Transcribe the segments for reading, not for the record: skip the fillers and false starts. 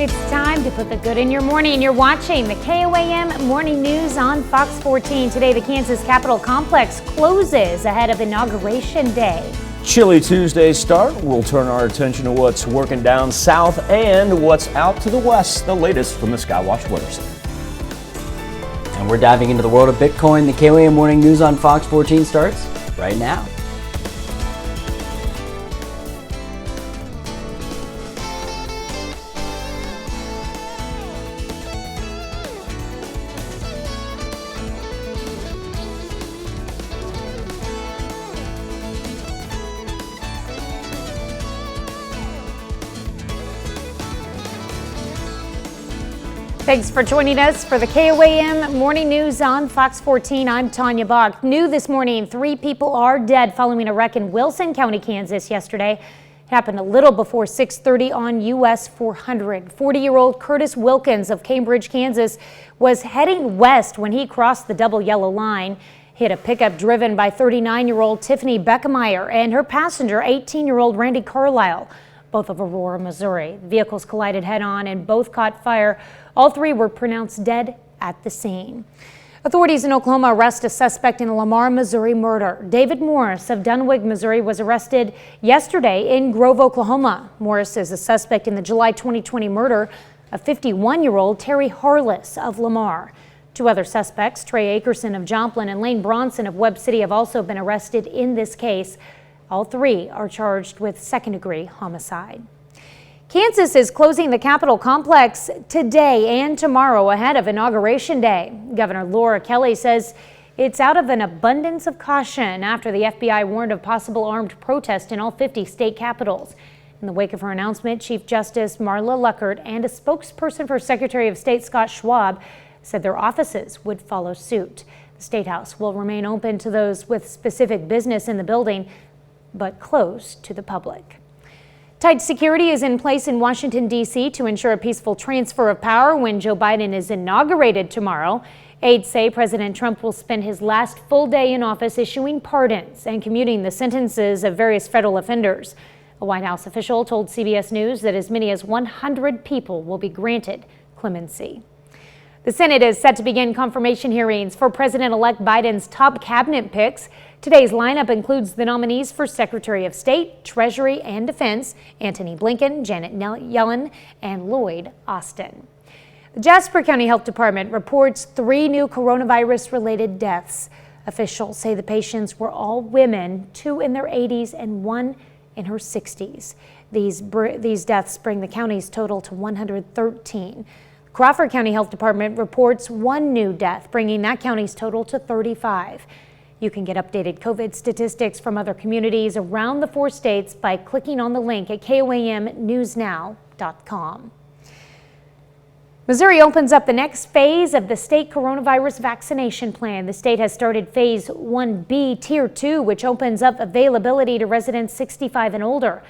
It's time to put the good in your morning. You're watching the KOAM Morning News on Fox 14. Today, the Kansas Capitol Complex closes ahead of Inauguration Day. Chilly Tuesday start. We'll turn our attention to what's working down south and what's out to the west. The latest from the Skywatch Weather Center. And we're diving into the world of Bitcoin. The KOAM Morning News on Fox 14 starts right now. Thanks for joining us for the KOAM Morning News on Fox 14. I'm Tanya Bach. New this morning, 3 people are dead following a wreck in Wilson County, Kansas yesterday. It happened a little before 6:30 on US 400. 40-year-old Curtis Wilkins of Cambridge, Kansas was heading west when he crossed the double yellow line. He hit a pickup driven by 39-year-old Tiffany Beckemeyer and her passenger, 18-year-old Randy Carlisle, both of Aurora, Missouri. The vehicles collided head-on and both caught fire. All 3 were pronounced dead at the scene. Authorities in Oklahoma arrest a suspect in a Lamar, Missouri murder. David Morris of Dunwig, Missouri was arrested yesterday in Grove, Oklahoma. Morris is a suspect in the July 2020 murder of 51-year-old Terry Harless of Lamar. 2 other suspects, Trey Akerson of Joplin and Lane Bronson of Webb City, have also been arrested in this case. All 3 are charged with second-degree homicide. Kansas is closing the Capitol Complex today and tomorrow ahead of Inauguration Day. Governor Laura Kelly says it's out of an abundance of caution after the FBI warned of possible armed protest in all 50 state capitals. In the wake of her announcement, Chief Justice Marla Luckert and a spokesperson for Secretary of State Scott Schwab said their offices would follow suit. The State House will remain open to those with specific business in the building, but closed to the public. Tight security is in place in Washington, D.C. to ensure a peaceful transfer of power when Joe Biden is inaugurated tomorrow. Aides say President Trump will spend his last full day in office issuing pardons and commuting the sentences of various federal offenders. A White House official told CBS News that as many as 100 people will be granted clemency. The Senate is set to begin confirmation hearings for President-elect Biden's top cabinet picks. Today's lineup includes the nominees for Secretary of State, Treasury, and Defense, Antony Blinken, Janet Yellen, and Lloyd Austin. The Jasper County Health Department reports 3 new coronavirus-related deaths. Officials say the patients were all women, 2 in their 80s and 1 in her 60s. These deaths bring the county's total to 113. Crawford County Health Department reports 1 new death, bringing that county's total to 35. You can get updated COVID statistics from other communities around the 4 states by clicking on the link at KOAMnewsnow.com. Missouri opens up the next phase of the state coronavirus vaccination plan. The state has started phase 1B, tier 2, which opens up availability to residents 65 and older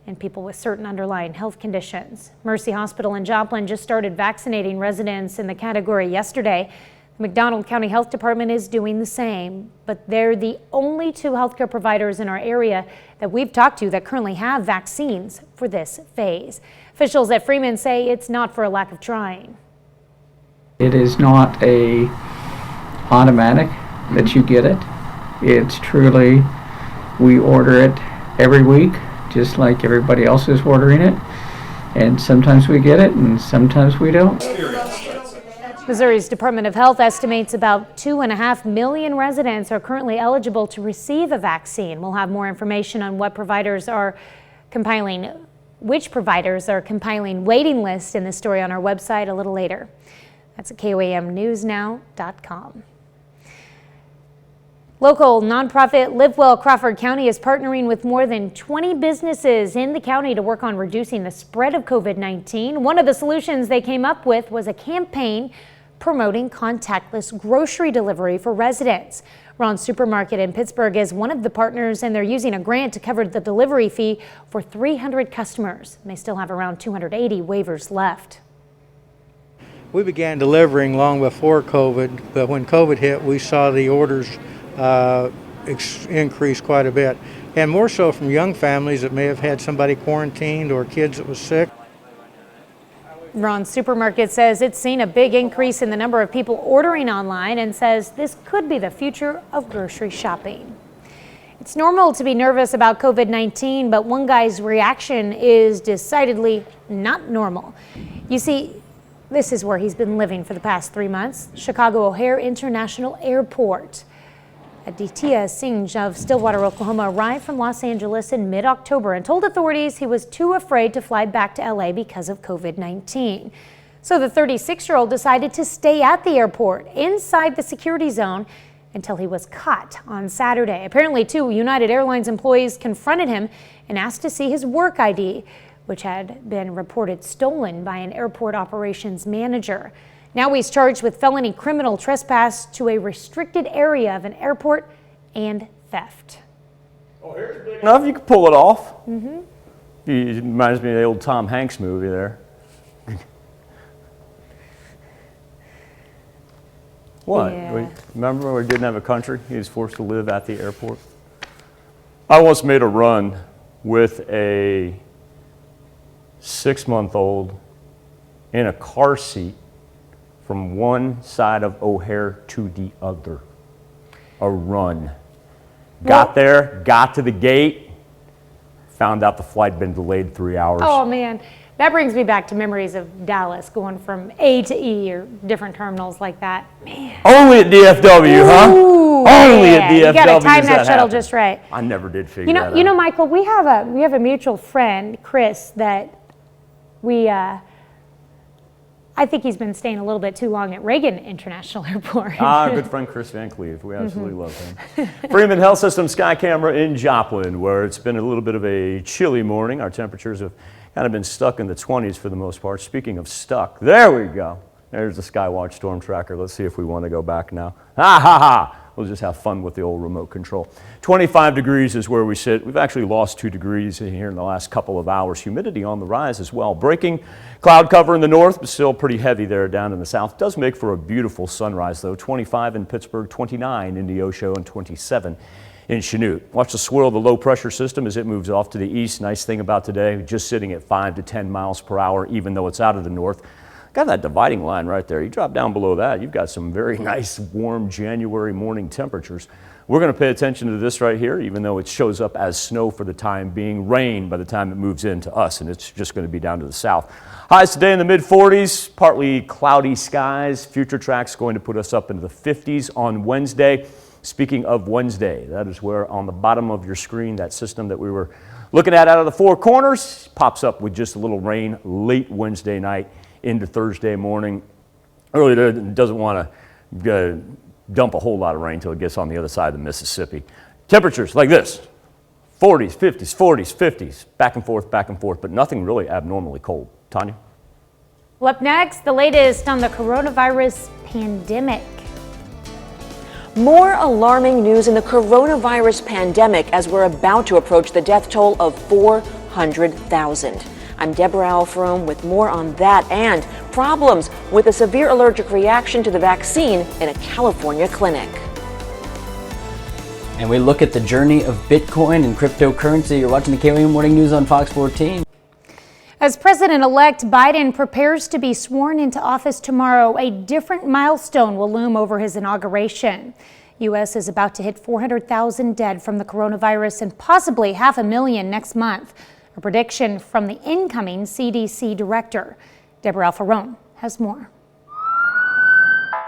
and people with certain underlying health conditions. Mercy Hospital in Joplin just started vaccinating residents in the category yesterday. The McDonald County Health Department is doing the same, but they're the only 2 healthcare providers in our area that we've talked to that currently have vaccines for this phase. Officials at Freeman say it's not for a lack of trying. It is not a automatic that you get it. It's truly, we order it every week, just like everybody else is ordering it. And sometimes we get it and sometimes we don't. Missouri's Department of Health estimates about 2.5 million residents are currently eligible to receive a vaccine. We'll have more information on which providers are compiling waiting lists in this story on our website a little later. That's at KOAMnewsnow.com. Local nonprofit Live Well Crawford County is partnering with more than 20 businesses in the county to work on reducing the spread of COVID-19. One of the solutions they came up with was a campaign promoting contactless grocery delivery for residents. Ron's Supermarket in Pittsburgh is one of the partners, and they're using a grant to cover the delivery fee for 300 customers. They still have around 280 waivers left. We began delivering long before COVID, but when COVID hit, we saw the orders increase quite a bit, and more so from young families that may have had somebody quarantined or kids that was sick. Ron's Supermarket says it's seen a big increase in the number of people ordering online and says this could be the future of grocery shopping. It's normal to be nervous about COVID-19, but one guy's reaction is decidedly not normal. You see, this is where he's been living for the past 3 months, Chicago O'Hare International Airport. Aditya Singh of Stillwater, Oklahoma, arrived from Los Angeles in mid-October and told authorities he was too afraid to fly back to LA because of COVID-19. So the 36-year-old decided to stay at the airport inside the security zone until he was caught on Saturday. Apparently, 2 United Airlines employees confronted him and asked to see his work ID, which had been reported stolen by an airport operations manager. Now he's charged with felony criminal trespass to a restricted area of an airport and theft. Oh, here's big enough you can pull it off. It reminds me of the old Tom Hanks movie there. What? Yeah. Remember when we didn't have a country? He was forced to live at the airport. I once made a run with a 6-month-old in a car seat from one side of O'Hare to the other. A run. Got there, got to the gate, found out the flight had been delayed 3 hours. Oh man, that brings me back to memories of Dallas, going from A to E or different terminals like that. Man. Only at DFW, huh? Ooh, Only yeah. at DFW. You gotta time does that shuttle happen. just right. I never did figure that out. You know, Michael, we have a mutual friend, Chris, that I think he's been staying a little bit too long at Reagan International Airport. Our good friend Chris Van Cleve. We absolutely love him. Freeman Health System Sky Camera in Joplin, where it's been a little bit of a chilly morning. Our temperatures have kind of been stuck in the 20s for the most part. Speaking of stuck, there we go. There's the Skywatch storm tracker. Let's see if we want to go back now. Ha ha ha! We'll just have fun with the old remote control. 25 degrees is where we sit. We've actually lost 2 degrees here in the last couple of hours. Humidity on the rise as well. Breaking cloud cover in the north, but still pretty heavy there down in the south. Does make for a beautiful sunrise though. 25 in Pittsburgh, 29 in Neosho, and 27 in Chanute. Watch the swirl of the low pressure system as it moves off to the east. Nice thing about today, just sitting at 5 to 10 miles per hour, even though it's out of the north. Got that dividing line right there. You drop down below that, you've got some very nice warm January morning temperatures. We're going to pay attention to this right here, even though it shows up as snow for the time being, rain by the time it moves into us, and it's just going to be down to the south. Highs today in the mid-40s, partly cloudy skies. Future track's going to put us up into the 50s on Wednesday. Speaking of Wednesday, that is where on the bottom of your screen, that system that we were looking at out of the 4 corners pops up with just a little rain late Wednesday night into Thursday morning. Really doesn't want to dump a whole lot of rain until it gets on the other side of the Mississippi. Temperatures like this, 40s, 50s, 40s, 50s, back and forth, but nothing really abnormally cold. Tanya? Well, up next, the latest on the coronavirus pandemic. More alarming news in the coronavirus pandemic as we're about to approach the death toll of 400,000. I'm Deborah Alfrome with more on that and problems with a severe allergic reaction to the vaccine in a California clinic. And we look at the journey of Bitcoin and cryptocurrency. You're watching the KOAM Morning News on Fox 14. As President-elect Biden prepares to be sworn into office tomorrow, a different milestone will loom over his inauguration. U.S. is about to hit 400,000 dead from the coronavirus and possibly 500,000 next month. A prediction from the incoming CDC director. Deborah Alfrome has more.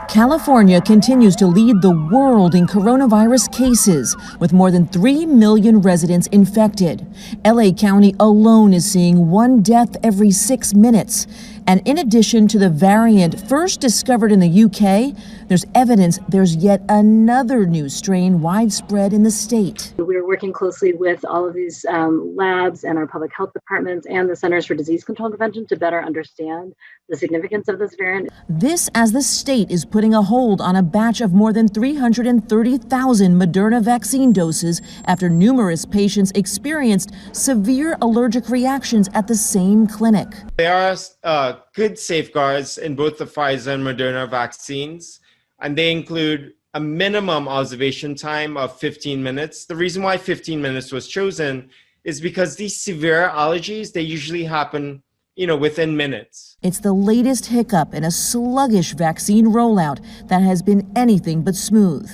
California continues to lead the world in coronavirus cases, with more than 3 million residents infected. LA County alone is seeing 1 death every 6 minutes. And in addition to the variant first discovered in the UK, there's evidence there's yet another new strain widespread in the state. We're working closely with all of these labs and our public health departments and the Centers for Disease Control and Prevention to better understand the significance of this variant. This as the state is putting a hold on a batch of more than 330,000 Moderna vaccine doses after numerous patients experienced severe allergic reactions at the same clinic. There are good safeguards in both the Pfizer and Moderna vaccines, and they include a minimum observation time of 15 minutes. The reason why 15 minutes was chosen is because these severe allergies, they usually happen within minutes. It's the latest hiccup in a sluggish vaccine rollout that has been anything but smooth.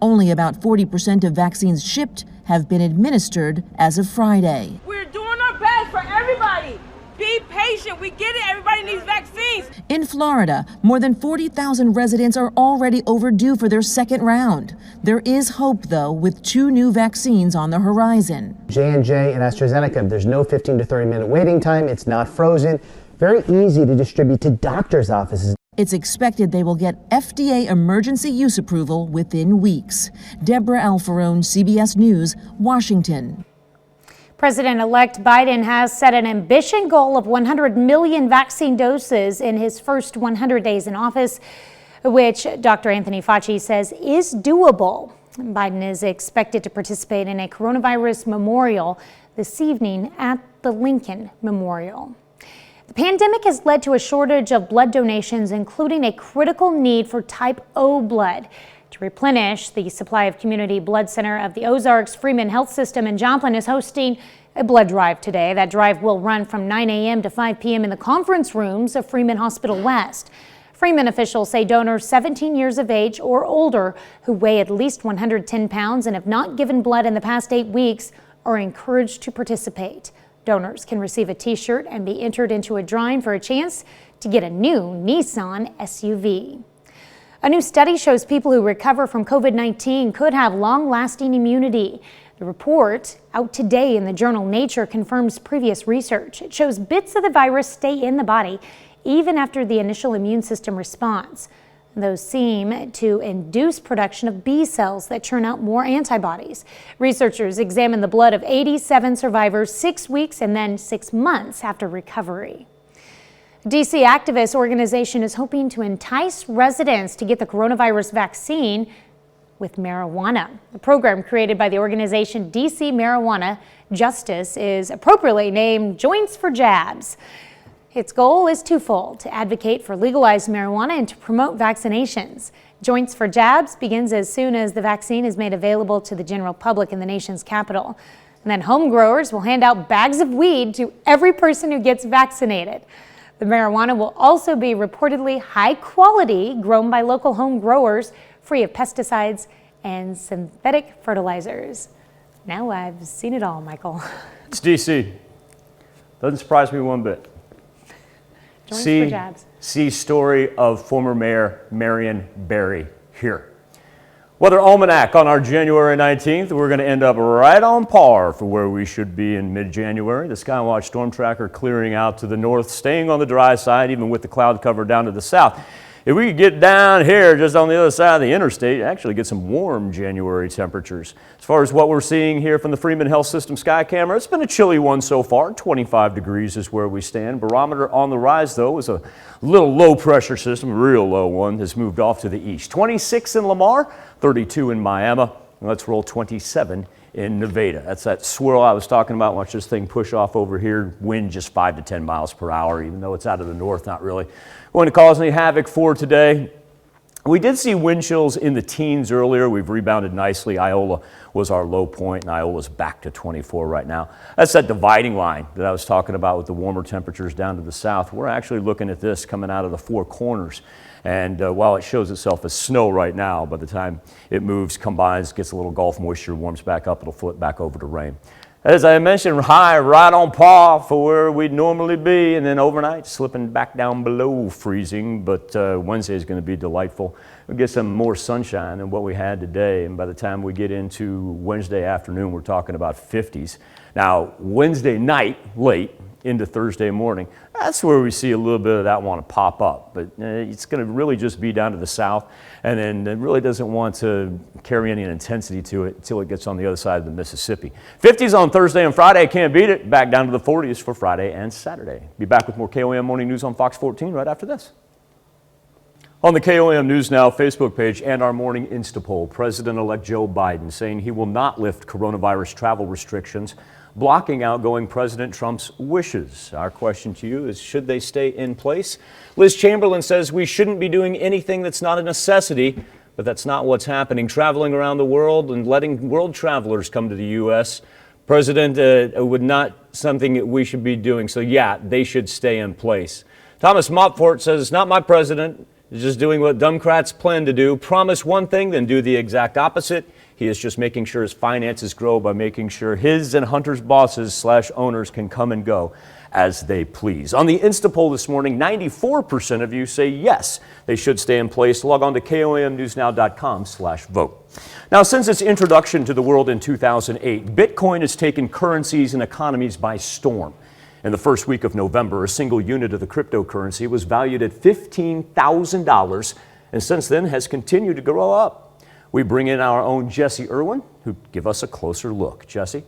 Only about 40% of vaccines shipped have been administered as of Friday. We're doing our best for everybody. Be patient. We get it. Everybody needs vaccines. In Florida, more than 40,000 residents are already overdue for their second round. There is hope, though, with 2 new vaccines on the horizon. J&J and AstraZeneca, there's no 15 to 30-minute waiting time. It's not frozen. Very easy to distribute to doctors' offices. It's expected they will get FDA emergency use approval within weeks. Deborah Alfarone, CBS News, Washington. President-elect Biden has set an ambitious goal of 100 million vaccine doses in his first 100 days in office, which Dr. Anthony Fauci says is doable. Biden is expected to participate in a coronavirus memorial this evening at the Lincoln Memorial. The pandemic has led to a shortage of blood donations, including a critical need for type O blood. To replenish the supply of Community Blood Center of the Ozarks, Freeman Health System in Joplin is hosting a blood drive today. That drive will run from 9 a.m. to 5 p.m. in the conference rooms of Freeman Hospital West. Freeman officials say donors 17 years of age or older who weigh at least 110 pounds and have not given blood in the past 8 weeks are encouraged to participate. Donors can receive a t-shirt and be entered into a drawing for a chance to get a new Nissan SUV. A new study shows people who recover from COVID-19 could have long-lasting immunity. The report, out today in the journal Nature, confirms previous research. It shows bits of the virus stay in the body even after the initial immune system response. Those seem to induce production of B cells that churn out more antibodies. Researchers examined the blood of 87 survivors 6 weeks and then 6 months after recovery. A DC activist organization is hoping to entice residents to get the coronavirus vaccine with marijuana. The program created by the organization DC Marijuana Justice is appropriately named Joints for Jabs. Its goal is twofold: to advocate for legalized marijuana and to promote vaccinations. Joints for Jabs begins as soon as the vaccine is made available to the general public in the nation's capital. And then home growers will hand out bags of weed to every person who gets vaccinated. The marijuana will also be reportedly high quality, grown by local home growers, free of pesticides and synthetic fertilizers. Now I've seen it all, Michael. It's DC. Doesn't surprise me one bit. Joints for Jabs. See story of former Mayor Marion Barry here. Weather almanac on our January 19th. We're going to end up right on par for where we should be in mid-January. The Skywatch storm tracker clearing out to the north, staying on the dry side, even with the cloud cover down to the south. If we could get down here just on the other side of the interstate, actually get some warm January temperatures. As far as what we're seeing here from the Freeman Health System sky camera, it's been a chilly one so far. 25 degrees is where we stand. Barometer on the rise, though, is a little low pressure system, a real low one, has moved off to the east. 26 in Lamar, 32 in Miami. Let's roll 27 in Nevada. That's that swirl I was talking about. Watch this thing push off over here. Wind just 5 to 10 miles per hour, even though it's out of the north, not really going to cause any havoc for today. We did see wind chills in the teens earlier. We've rebounded nicely. Iola was our low point, and Iola's back to 24 right now. That's that dividing line that I was talking about with the warmer temperatures down to the south. We're actually looking at this coming out of the Four Corners. And while it shows itself as snow right now, by the time it moves, combines, gets a little Gulf moisture, warms back up, it'll flip back over to rain. As I mentioned, high right on par for where we'd normally be, and then overnight slipping back down below freezing, but Wednesday is going to be delightful. We'll get some more sunshine than what we had today, and by the time we get into Wednesday afternoon, we're talking about 50s. Now, Wednesday night, late into Thursday morning, that's where we see a little bit of that want to pop up, but it's going to really just be down to the south, and then it really doesn't want to carry any intensity to it until it gets on the other side of the Mississippi. 50s on Thursday and Friday, can't beat it. Back down to the 40s for Friday and Saturday. Be back with more KOAM Morning News on Fox 14 right after this. On the KOAM News Now Facebook page and our morning Insta poll, President-elect Joe Biden saying he will not lift coronavirus travel restrictions, blocking outgoing President Trump's wishes. Our question to you is, should they stay in place? Liz Chamberlain says we shouldn't be doing anything that's not a necessity, but that's not what's happening. Traveling around the world and letting world travelers come to the U.S. President would not something that we should be doing. So yeah, they should stay in place. Thomas Mopfort says, it's not my president. He's just doing what Democrats plan to do. Promise one thing, then do the exact opposite. He is just making sure his finances grow by making sure his and Hunter's bosses / owners can come and go as they please. On the Insta poll this morning, 94% of you say yes, they should stay in place. Log on to KOAMnewsnow.com/vote. Now, since its introduction to the world in 2008, Bitcoin has taken currencies and economies by storm. In the first week of November, a single unit of the cryptocurrency was valued at $15,000, and since then has continued to grow up. We bring in our own Jesse Irwin, who give us a closer look. Jesse?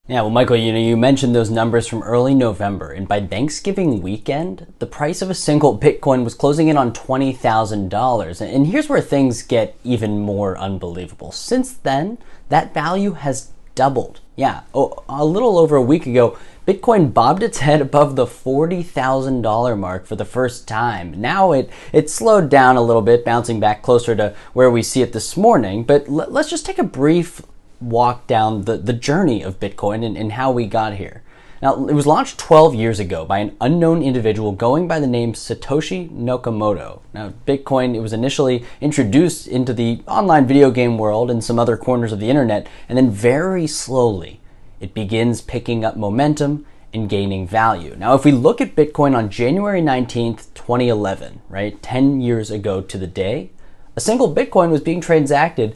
Yeah, well, Michael, you mentioned those numbers from early November, and by Thanksgiving weekend, the price of a single Bitcoin was closing in on $20,000. And here's where things get even more unbelievable. Since then, that value has doubled. Yeah, a little over a week ago, Bitcoin bobbed its head above the $40,000 mark for the first time. Now it slowed down a little bit, bouncing back closer to where we see it this morning. But let's just take a brief walk down the journey of Bitcoin and how we got here. Now, it was launched 12 years ago by an unknown individual going by the name Satoshi Nakamoto. Now, Bitcoin, it was initially introduced into the online video game world and some other corners of the internet, and then very slowly, it begins picking up momentum and gaining value. Now, if we look at Bitcoin on January 19th, 2011, right, 10 years ago to the day, a single Bitcoin was being transacted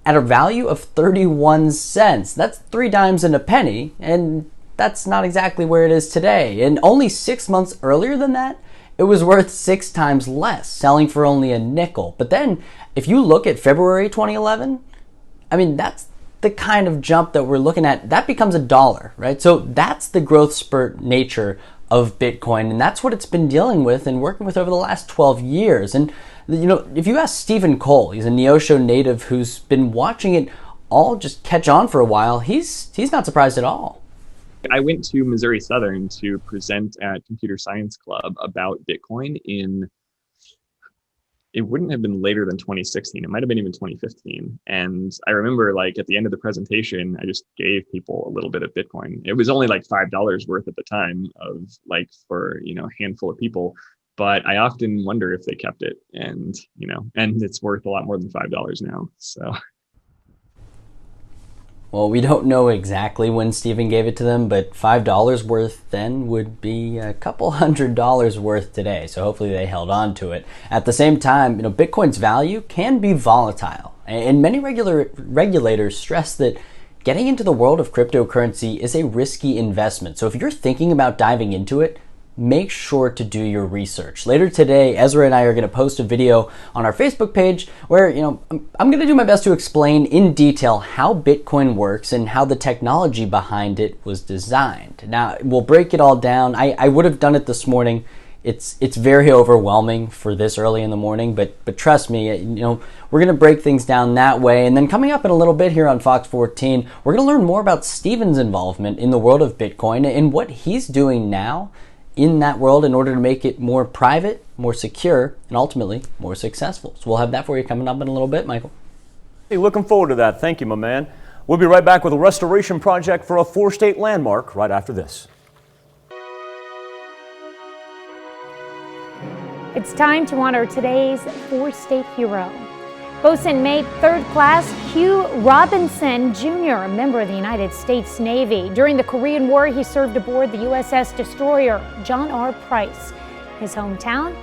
at a value of 31 cents. That's 3 dimes and a penny, and that's not exactly where it is today. And only 6 months earlier than that, it was worth 6 times less, selling for only a nickel. But then, if you look at February 2011, I mean, that's the kind of jump that we're looking at. That becomes $1, right? So that's the growth spurt nature of Bitcoin, and that's what it's been dealing with and working with over the last 12 years. And if you ask Stephen Cole, he's a Neosho native who's been watching it all just catch on for a while, he's not surprised at all. I went to Missouri Southern to present at Computer Science Club about Bitcoin it wouldn't have been later than 2016. It might have been even 2015. And I remember at the end of the presentation, I just gave people a little bit of Bitcoin. It was only like $5 worth at the time for a handful of people. But I often wonder if they kept it, and it's worth a lot more than $5 now. So, well, we don't know exactly when Stephen gave it to them, but $5 worth then would be a couple $100 worth today. So hopefully they held on to it. At the same time, Bitcoin's value can be volatile, and many regulators stress that getting into the world of cryptocurrency is a risky investment. So if you're thinking about diving into it, make sure to do your research. Later today, Ezra and I are going to post a video on our Facebook page where, I'm going to do my best to explain in detail how Bitcoin works and how the technology behind it was designed. Now, we'll break it all down. I would have done it this morning. It's very overwhelming for this early in the morning, but trust me, we're going to break things down that way. And then coming up in a little bit here on Fox 14, we're going to learn more about Stephen's involvement in the world of Bitcoin and what he's doing now in that world in order to make it more private, more secure, and ultimately more successful. So we'll have that for you coming up in a little bit, Michael. Hey, looking forward to that. Thank you, my man. We'll be right back with a restoration project for a 4-state landmark right after this. It's time to honor today's 4-state hero. Bosun Mate 3rd Class Hugh Robinson Jr., a member of the United States Navy. During the Korean War, he served aboard the USS Destroyer John R. Price. His hometown,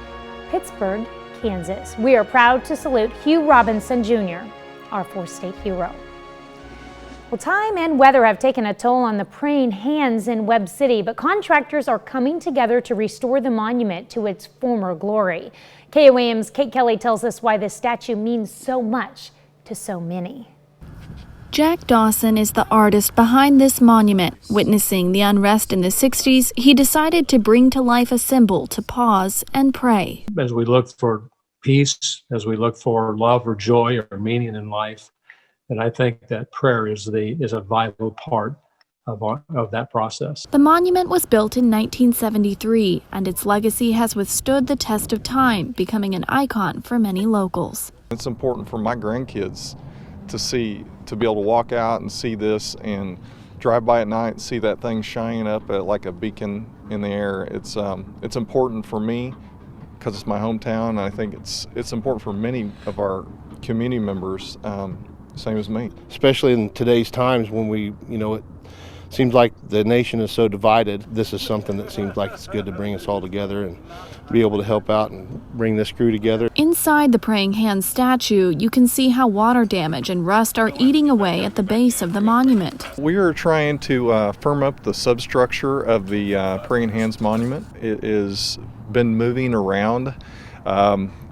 Pittsburgh, Kansas. We are proud to salute Hugh Robinson Jr., our 4-state hero. Well, time and weather have taken a toll on the praying hands in Webb City, but contractors are coming together to restore the monument to its former glory. KOAM's Kate Kelly tells us why this statue means so much to so many. Jack Dawson is the artist behind this monument. Witnessing the unrest in the 60s, he decided to bring to life a symbol to pause and pray. As we look for peace, as we look for love or joy or meaning in life, and I think that prayer is a vital part of that process. The monument was built in 1973, and its legacy has withstood the test of time, becoming an icon for many locals. It's important for my grandkids to be able to walk out and see this and drive by at night and see that thing shining up like a beacon in the air. It's important for me because it's my hometown, and I think it's important for many of our community members, same as me. Especially in today's times when it seems like the nation is so divided. This is something that seems like it's good to bring us all together and be able to help out and bring this crew together. Inside the Praying Hands statue, you can see how water damage and rust are eating away at the base of the monument. We are trying to firm up the substructure of the Praying Hands monument. It has been moving around.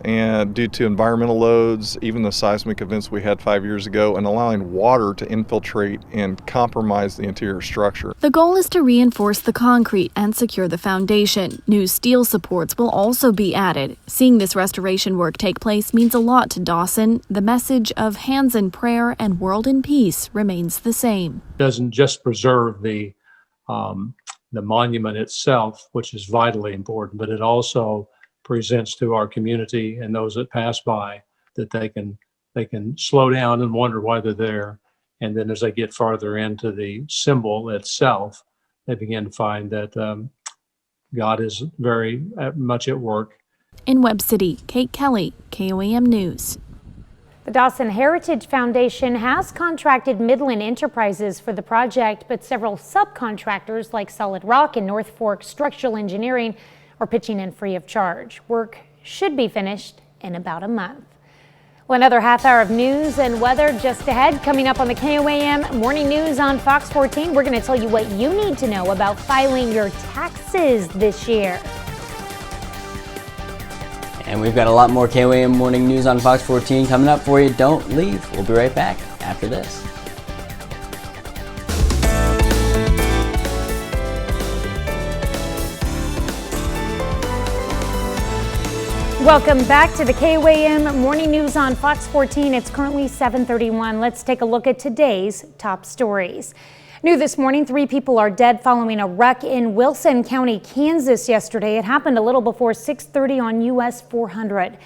And due to environmental loads, even the seismic events we had 5 years ago, and allowing water to infiltrate and compromise the interior structure. The goal is to reinforce the concrete and secure the foundation. New steel supports will also be added. Seeing this restoration work take place means a lot to Dawson. The message of hands in prayer and world in peace remains the same. It doesn't just preserve the monument itself, which is vitally important, but it also presents to our community and those that pass by that they can slow down and wonder why they're there. And then as they get farther into the symbol itself, they begin to find that God is very much at work. In Webb City, Kate Kelly, KOAM News. The Dawson Heritage Foundation has contracted Midland Enterprises for the project, but several subcontractors like Solid Rock and North Fork Structural Engineering are pitching in free of charge. Work should be finished in about a month. Well, another half hour of news and weather just ahead. Coming up on the KOAM Morning News on Fox 14, we're going to tell you what you need to know about filing your taxes this year. And we've got a lot more KOAM Morning News on Fox 14 coming up for you. Don't leave. We'll be right back after this. Welcome back to the KOAM Morning News on Fox 14. It's currently 7:31. Let's take a look at today's top stories. New this morning, 3 people are dead following a wreck in Wilson County, Kansas yesterday. It happened a little before 6:30 on US 400.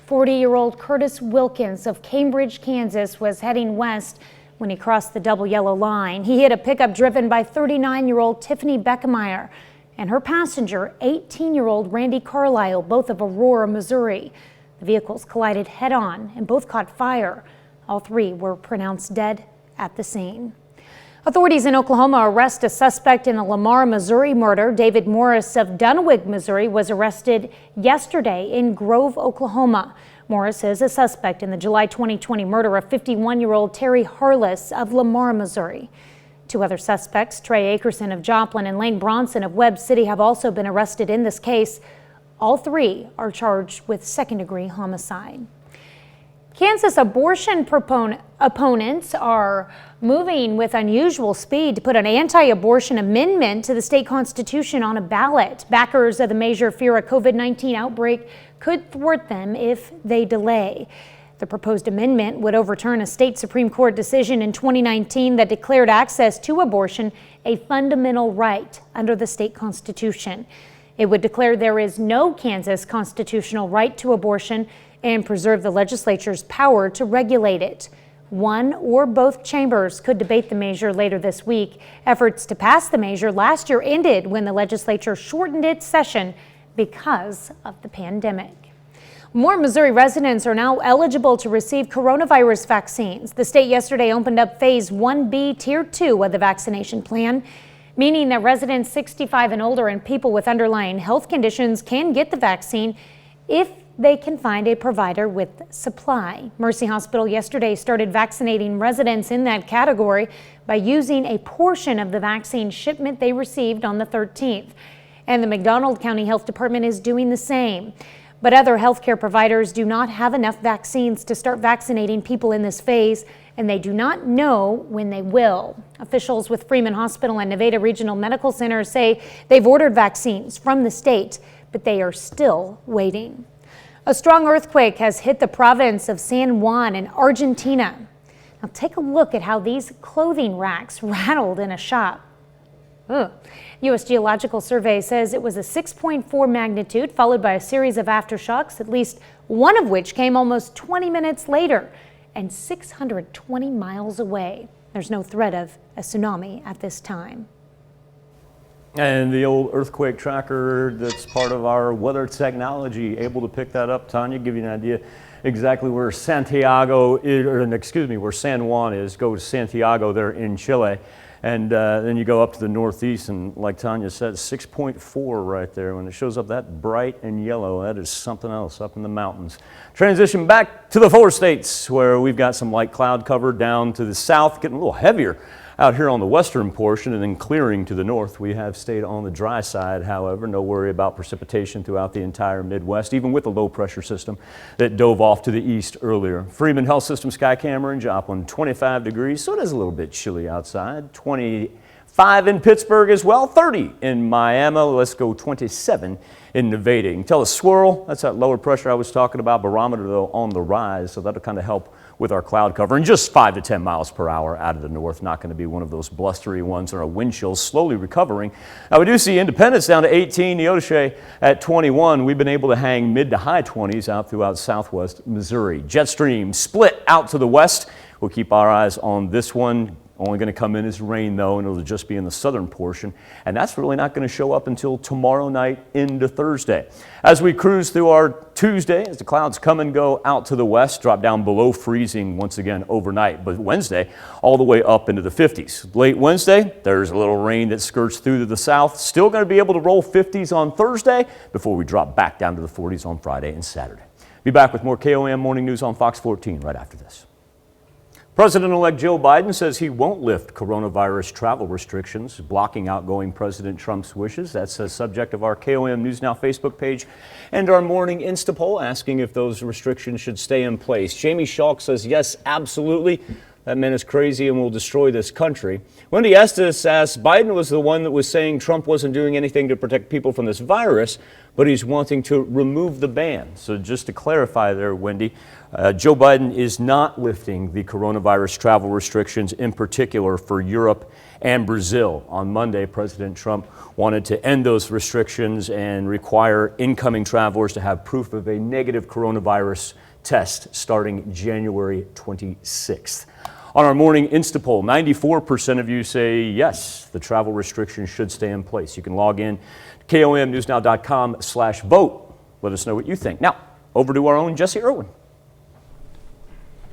40-year-old Curtis Wilkins of Cambridge, Kansas was heading west when he crossed the double yellow line. He hit a pickup driven by 39-year-old Tiffany Beckemeyer and her passenger, 18-year-old Randy Carlisle, both of Aurora, Missouri. The vehicles collided head-on and both caught fire. All 3 were pronounced dead at the scene. Authorities in Oklahoma arrest a suspect in a Lamar, Missouri murder. David Morris of Dunwich, Missouri was arrested yesterday in Grove, Oklahoma. Morris is a suspect in the July 2020 murder of 51-year-old Terry Harless of Lamar, Missouri. 2 other suspects, Trey Akerson of Joplin and Lane Bronson of Webb City, have also been arrested in this case. All 3 are charged with second-degree homicide. Kansas abortion opponents are moving with unusual speed to put an anti-abortion amendment to the state constitution on a ballot. Backers of the measure fear a COVID-19 outbreak could thwart them if they delay. The proposed amendment would overturn a state Supreme Court decision in 2019 that declared access to abortion a fundamental right under the state constitution. It would declare there is no Kansas constitutional right to abortion and preserve the legislature's power to regulate it. One or both chambers could debate the measure later this week. Efforts to pass the measure last year ended when the legislature shortened its session because of the pandemic. More Missouri residents are now eligible to receive coronavirus vaccines. The state yesterday opened up Phase 1B, Tier 2 of the vaccination plan, meaning that residents 65 and older and people with underlying health conditions can get the vaccine if they can find a provider with supply. Mercy Hospital yesterday started vaccinating residents in that category by using a portion of the vaccine shipment they received on the 13th. And the McDonald County Health Department is doing the same. But other healthcare providers do not have enough vaccines to start vaccinating people in this phase, and they do not know when they will. Officials with Freeman Hospital and Nevada Regional Medical Center say they've ordered vaccines from the state, but they are still waiting. A strong earthquake has hit the province of San Juan in Argentina. Now take a look at how these clothing racks rattled in a shop. U.S. Geological Survey says it was a 6.4 magnitude, followed by a series of aftershocks, at least one of which came almost 20 minutes later. and 620 miles away. There's no threat of a tsunami at this time. And the old earthquake tracker that's part of our weather technology, able to pick that up, Tanya, give you an idea exactly where Santiago is, or excuse me, where San Juan is. Go to Santiago there in Chile. And then you go up to the northeast, and like Tanya said, 6.4 right there. When it shows up that bright and yellow, that is something else up in the mountains. Transition back to the 4 states, where we've got some light cloud cover down to the south, getting a little heavier out here on the western portion, and then clearing to the north. We have stayed on the dry side, however. No worry about precipitation throughout the entire Midwest, even with the low pressure system that dove off to the east earlier. Freeman Health System sky camera in Joplin, 25 degrees, so it is a little bit chilly outside. 25 in Pittsburgh as well, 30 in Miami. Let's go 27 in Nevada. You can tell a swirl, that's that lower pressure I was talking about. Barometer though on the rise, so that'll kind of help with our cloud cover, and just 5 to 10 miles per hour out of the north. Not going to be one of those blustery ones, or our wind chills slowly recovering. Now we do see Independence down to 18, Neodesha at 21. We've been able to hang mid to high 20s out throughout southwest Missouri. Jetstream split out to the west. We'll keep our eyes on this one. Only going to come in as rain though, and it'll just be in the southern portion. And that's really not going to show up until tomorrow night into Thursday. As we cruise through our Tuesday, as the clouds come and go out to the west, drop down below freezing once again overnight. But Wednesday, all the way up into the 50s. Late Wednesday, there's a little rain that skirts through to the south. Still going to be able to roll 50s on Thursday before we drop back down to the 40s on Friday and Saturday. Be back with more KOAM Morning News on Fox 14 right after this. President-elect Joe Biden says he won't lift coronavirus travel restrictions, blocking outgoing President Trump's wishes. That's the subject of our KOAM News Now Facebook page and our morning Insta poll asking if those restrictions should stay in place. Jamie Schalk says yes, absolutely. That man is crazy and will destroy this country. Wendy Estes asks, Biden was the one that was saying Trump wasn't doing anything to protect people from this virus, but he's wanting to remove the ban. So just to clarify there, Wendy, Joe Biden is not lifting the coronavirus travel restrictions, in particular for Europe and Brazil. On Monday, President Trump wanted to end those restrictions and require incoming travelers to have proof of a negative coronavirus test starting January 26th. On our morning Insta poll, 94% of you say yes, the travel restrictions should stay in place. You can log in to KOAMnewsnow.com/vote. Let us know what you think. Now, over to our own Jesse Irwin.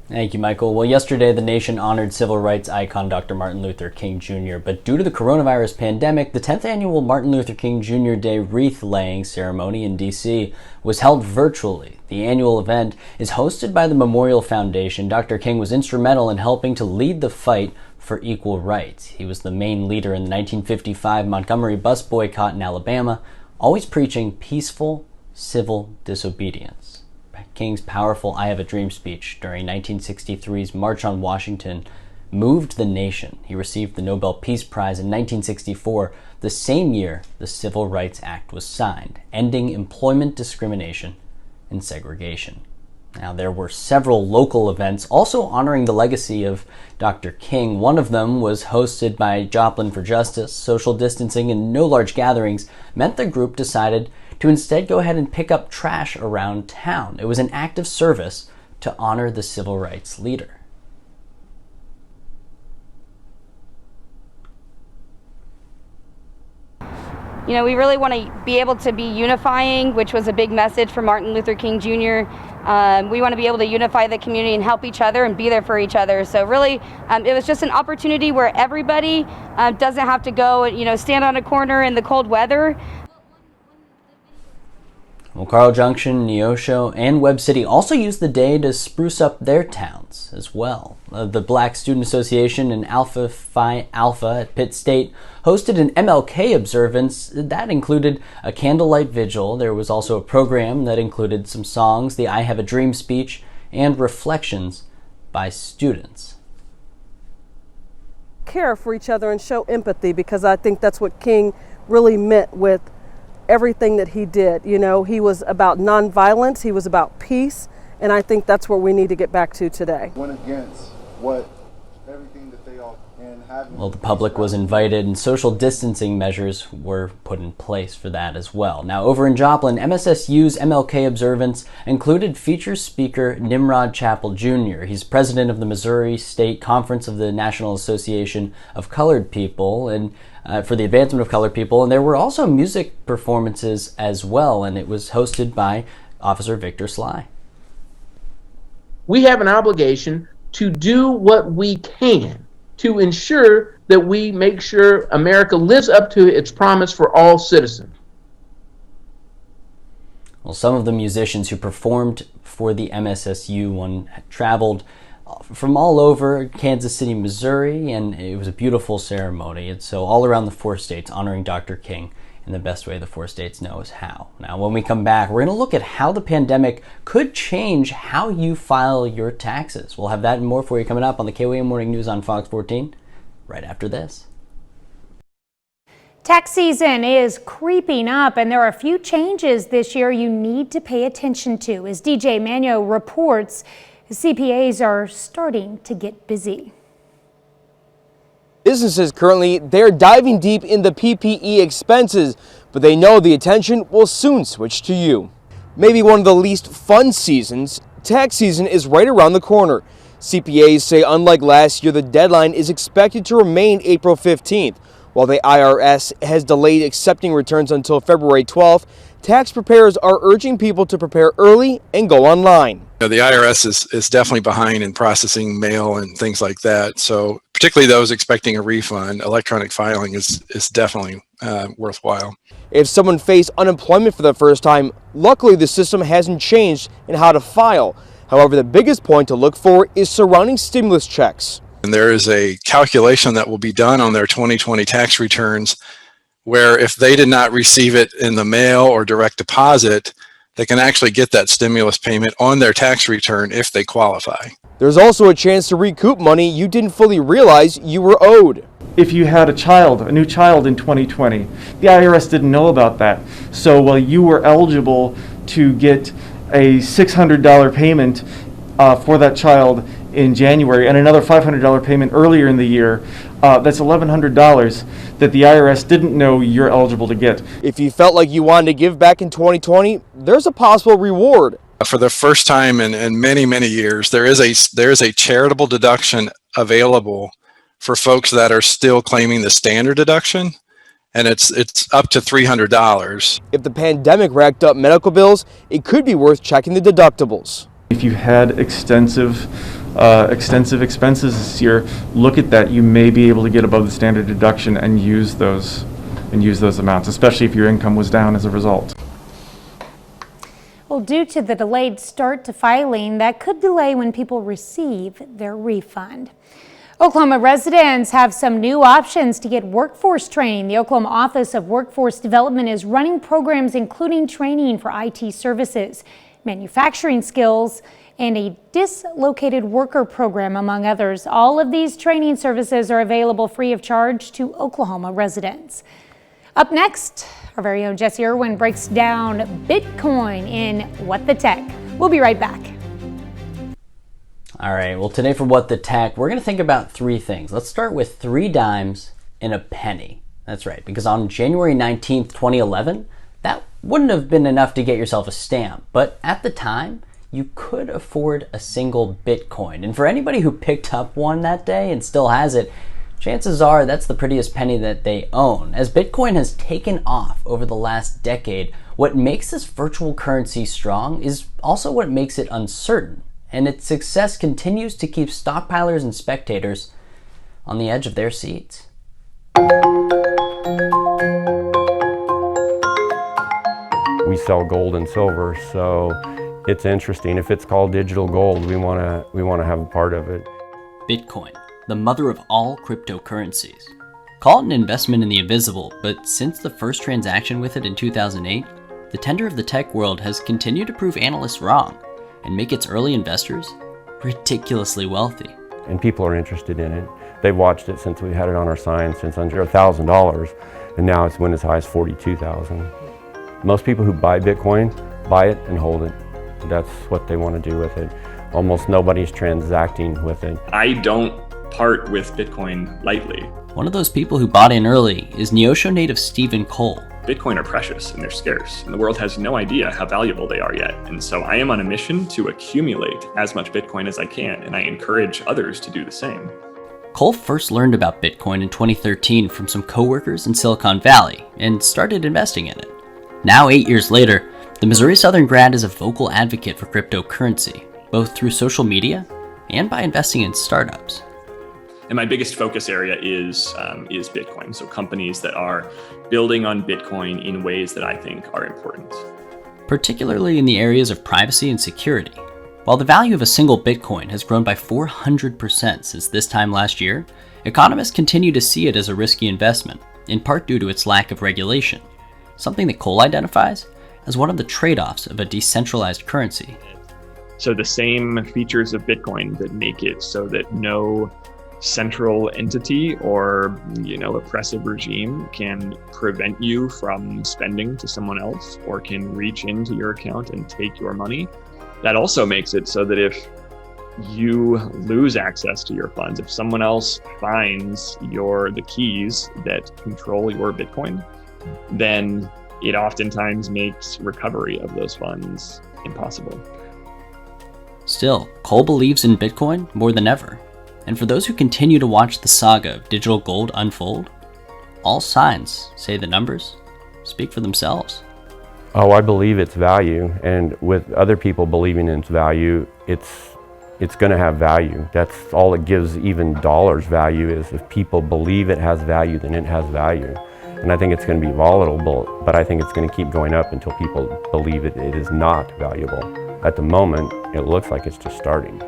Thank you, Michael. Well, yesterday the nation honored civil rights icon Dr. Martin Luther King Jr., but due to the coronavirus pandemic, the 10th annual Martin Luther King Jr. Day wreath-laying ceremony in D.C. was held virtually. The annual event is hosted by the Memorial Foundation. Dr. King was instrumental in helping to lead the fight for equal rights. He was the main leader in the 1955 Montgomery bus boycott in Alabama, always preaching peaceful civil disobedience. King's powerful I Have a Dream speech during 1963's March on Washington moved the nation. He received the Nobel Peace Prize in 1964, the same year the Civil Rights Act was signed, ending employment discrimination and segregation. Now, there were several local events also honoring the legacy of Dr. King. One of them was hosted by Joplin for Justice. Social distancing and no large gatherings meant the group decided to instead go ahead and pick up trash around town. It was an act of service to honor the civil rights leader. You know, we really want to be able to be unifying, which was a big message for Martin Luther King Jr. We want to be able to unify the community and help each other and be there for each other. So really, it was just an opportunity where everybody doesn't have to go, stand on a corner in the cold weather. Well, Carl Junction, Neosho, and Webb City also used the day to spruce up their towns as well. The Black Student Association and Alpha Phi Alpha at Pitt State hosted an MLK observance that included a candlelight vigil. There was also a program that included some songs, the I Have a Dream speech, and reflections by students. Care for each other and show empathy, because I think that's what King really meant with everything that he did. He was about nonviolence, he was about peace, and I think that's where we need to get back to today. Went against everything that they all, and Well, the public was invited and social distancing measures were put in place for that as well. Now, over in Joplin, MSSU's MLK observance included feature speaker Nimrod Chappell Jr. He's president of the Missouri State Conference of the National Association of Colored People and for the advancement of colored people. And there were also music performances as well, and it was hosted by Officer Victor Sly. We have an obligation to do what we can to ensure that we make sure America lives up to its promise for all citizens. Well, some of the musicians who performed for the MSSU one traveled from all over Kansas City, Missouri, and it was a beautiful ceremony. And so all around the 4 states honoring Dr. King in the best way the 4 states know is how. Now, when we come back, we're going to look at how the pandemic could change how you file your taxes. We'll have that and more for you coming up on the KOAM Morning News on Fox 14 right after this. Tax season is creeping up, and there are a few changes this year you need to pay attention to. As DJ Manio reports, CPAs are starting to get busy. Businesses currently, they're diving deep in the PPE expenses, but they know the attention will soon switch to you. Maybe one of the least fun seasons, tax season is right around the corner. CPAs say unlike last year, the deadline is expected to remain April 15th. While the IRS has delayed accepting returns until February 12th, tax preparers are urging people to prepare early and go online. The IRS is definitely behind in processing mail and things like that. So particularly those expecting a refund, electronic filing is definitely worthwhile. If someone faced unemployment for the first time, luckily the system hasn't changed in how to file. However, the biggest point to look for is surrounding stimulus checks. And there is a calculation that will be done on their 2020 tax returns where if they did not receive it in the mail or direct deposit, they can actually get that stimulus payment on their tax return if they qualify. There's also a chance to recoup money you didn't fully realize you were owed. If you had a new child in 2020, the IRS didn't know about that. So while you were eligible to get a $600 payment for that child in January and another $500 payment earlier in the year, that's $1,100 that the IRS didn't know you're eligible to get. If you felt like you wanted to give back in 2020, there's a possible reward. For the first time in many, many years, there is a charitable deduction available for folks that are still claiming the standard deduction, and it's up to $300. If the pandemic racked up medical bills, it could be worth checking the deductibles. If you had extensive expenses this year, look at that. You may be able to get above the standard deduction and use those amounts, especially if your income was down as a result. Well, due to the delayed start to filing, that could delay when people receive their refund. Oklahoma residents have some new options to get workforce training. The Oklahoma Office of Workforce Development is running programs including training for IT services, manufacturing skills, and a dislocated worker program, among others. All of these training services are available free of charge to Oklahoma residents. Up next, our very own Jesse Irwin breaks down Bitcoin in What the Tech. We'll be right back. All right, well, today for What the Tech, we're going to think about 3 things. Let's start with 3 dimes and a penny. That's right, because on January 19th, 2011, that wouldn't have been enough to get yourself a stamp. But at the time, you could afford a single Bitcoin. And for anybody who picked up one that day and still has it, chances are that's the prettiest penny that they own. As Bitcoin has taken off over the last decade, what makes this virtual currency strong is also what makes it uncertain. And its success continues to keep stockpilers and spectators on the edge of their seats. We sell gold and silver, so it's interesting. If it's called digital gold, we want to have a part of it. Bitcoin, the mother of all cryptocurrencies. Call it an investment in the invisible, but since the first transaction with it in 2008, the tender of the tech world has continued to prove analysts wrong and make its early investors ridiculously wealthy. And people are interested in it. They've watched it since we had it on our sign, since under $1,000, and now it's went as high as $42,000. Most people who buy Bitcoin buy it and hold it. That's what they want to do with it. Almost nobody's transacting with it. I don't part with Bitcoin lightly. One of those people who bought in early is Neosho native Stephen Cole. Bitcoin are precious and they're scarce, and the world has no idea how valuable they are yet. And so I am on a mission to accumulate as much Bitcoin as I can, and I encourage others to do the same. Cole first learned about Bitcoin in 2013 from some coworkers in Silicon Valley and started investing in it. Now, 8 years later, the Missouri Southern grad is a vocal advocate for cryptocurrency, both through social media and by investing in startups. And my biggest focus area is Bitcoin. So companies that are building on Bitcoin in ways that I think are important. Particularly in the areas of privacy and security. While the value of a single Bitcoin has grown by 400% since this time last year, economists continue to see it as a risky investment, in part due to its lack of regulation, something that Cole identifies as one of the trade-offs of a decentralized currency. So the same features of Bitcoin that make it so that no central entity or, oppressive regime can prevent you from spending to someone else or can reach into your account and take your money. That also makes it so that if you lose access to your funds, if someone else finds the keys that control your Bitcoin, then it oftentimes makes recovery of those funds impossible. Still, Cole believes in Bitcoin more than ever. And for those who continue to watch the saga of digital gold unfold, all signs say the numbers speak for themselves. Oh, I believe its value, and with other people believing in its value, it's going to have value. That's all it gives even dollars value, is if people believe it has value, then it has value. And I think it's going to be volatile, but I think it's going to keep going up until people believe it is not valuable. At the moment, it looks like it's just starting.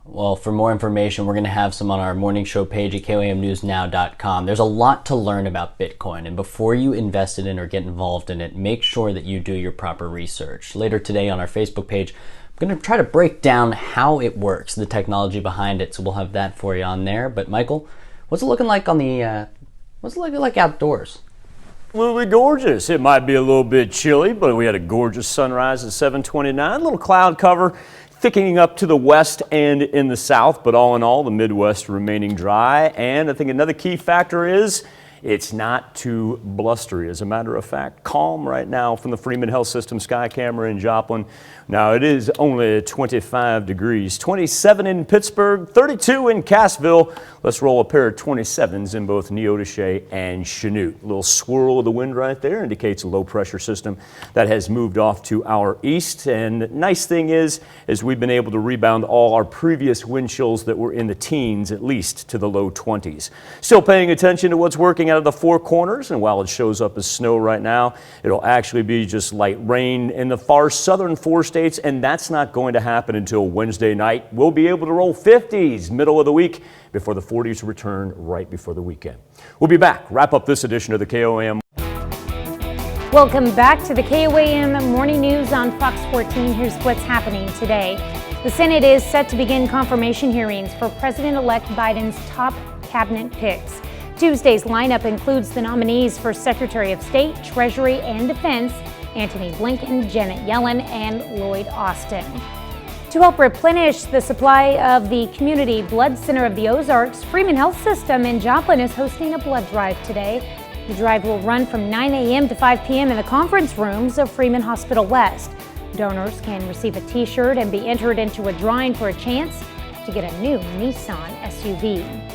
Well, for more information, we're going to have some on our morning show page at KOAMnewsnow.com. There's a lot to learn about Bitcoin, and before you invest in it or get involved in it, make sure that you do your proper research. Later today on our Facebook page, I'm going to try to break down how it works, the technology behind it, so we'll have that for you on there. But Michael, what's it looking like what's it looking like outdoors? Absolutely gorgeous. It might be a little bit chilly, but we had a gorgeous sunrise at 7:29. A little cloud cover thickening up to the west and in the south, but all in all, the Midwest remaining dry. And I think another key factor is it's not too blustery. As a matter of fact, calm right now from the Freeman Health System Sky Camera in Joplin. Now it is only 25 degrees, 27 in Pittsburgh, 32 in Cassville. Let's roll a pair of 27s in both Neodesha and Chanute. A little swirl of the wind right there indicates a low pressure system that has moved off to our east. And nice thing is we've been able to rebound all our previous wind chills that were in the teens, at least to the low 20s. Still paying attention to what's working out of the four corners, and while it shows up as snow right now, it'll actually be just light rain in the far southern four states, and that's not going to happen until Wednesday night. We'll be able to roll 50s middle of the week before the 40s return right before the weekend. We'll be back. Wrap up this edition of the KOAM. Welcome back to the KOAM Morning News on Fox 14. Here's what's happening today. The Senate is set to begin confirmation hearings for President-elect Biden's top cabinet picks. Tuesday's lineup includes the nominees for Secretary of State, Treasury, and Defense, Antony Blinken, Janet Yellen, and Lloyd Austin. To help replenish the supply of the Community Blood Center of the Ozarks, Freeman Health System in Joplin is hosting a blood drive today. The drive will run from 9 a.m. to 5 p.m. in the conference rooms of Freeman Hospital West. Donors can receive a t-shirt and be entered into a drawing for a chance to get a new Nissan SUV.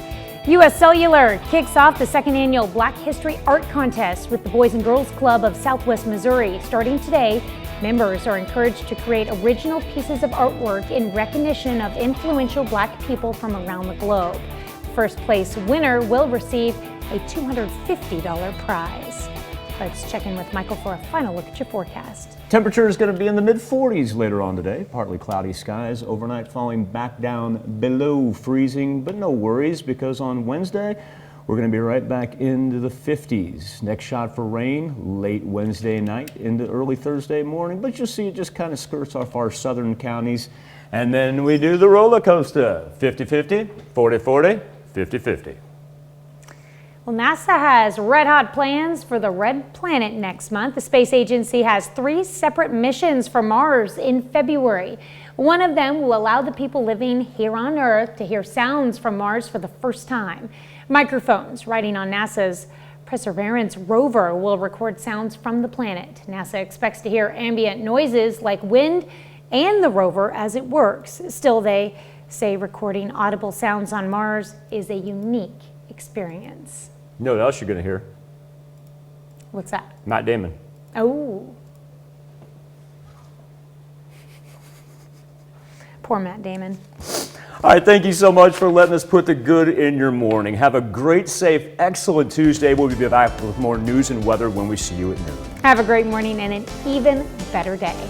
U.S. Cellular kicks off the second annual Black History Art Contest with the Boys and Girls Club of Southwest Missouri. Starting today, members are encouraged to create original pieces of artwork in recognition of influential Black people from around the globe. First place winner will receive a $250 prize. Let's check in with Michael for a final look at your forecast. Temperature is going to be in the mid-40s later on today. Partly cloudy skies, overnight falling back down below freezing, but no worries because on Wednesday, we're going to be right back into the 50s. Next shot for rain, late Wednesday night into early Thursday morning, but you'll see it just kind of skirts off our southern counties. And then we do the roller coaster, 50-50, 40-40, 50-50. Well, NASA has red-hot plans for the Red Planet next month. The space agency has 3 separate missions for Mars in February. One of them will allow the people living here on Earth to hear sounds from Mars for the first time. Microphones riding on NASA's Perseverance rover will record sounds from the planet. NASA expects to hear ambient noises like wind and the rover as it works. Still, they say recording audible sounds on Mars is a unique experience. You know what else you're going to hear? What's that? Matt Damon. Oh. Poor Matt Damon. All right, thank you so much for letting us put the good in your morning. Have a great, safe, excellent Tuesday. We'll be back with more news and weather when we see you at noon. Have a great morning and an even better day.